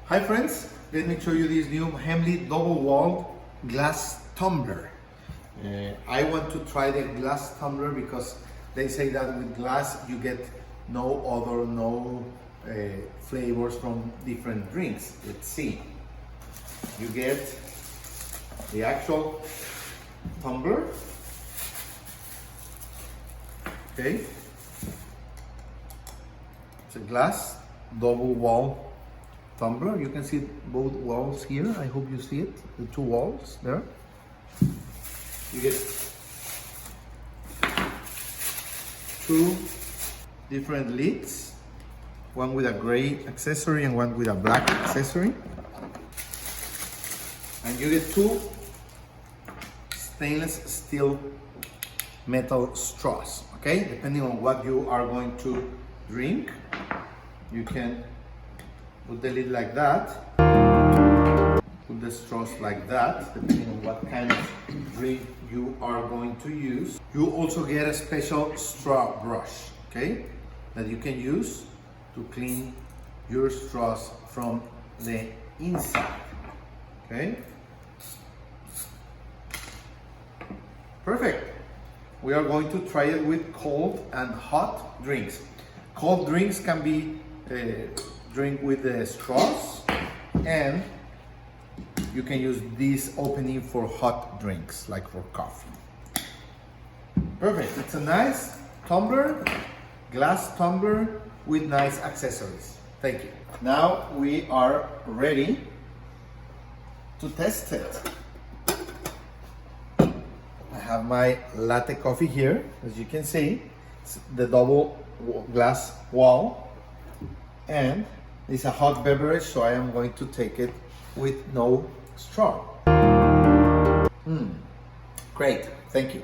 Hi friends, let me show you this new Hemli double-walled glass tumbler. I want to try the glass tumbler because they say that with glass you get no flavors from different drinks. Let's see. You get the actual tumbler. Okay. It's a glass double-wall tumbler. You can see both walls here. I hope you see it, the two walls there. You get two different lids, one with a gray accessory and one with a black accessory. And you get two stainless steel metal straws, okay? Depending on what you are going to drink, you can put the lid like that, put the straws like that, depending on what kind of drink you are going to use. You also get a special straw brush, okay, that you can use to clean your straws from the inside, okay? Perfect. We are going to try it with cold and hot drinks. Cold drinks can be drink with the straws, and you can use this opening for hot drinks, like for coffee. Perfect. It's a nice tumbler, glass tumbler with nice accessories. Thank you. Now we are ready to test it. I have my latte coffee here, as you can see. It's the double glass wall, and it's a hot beverage, so I am going to take it with no straw. Great, thank you.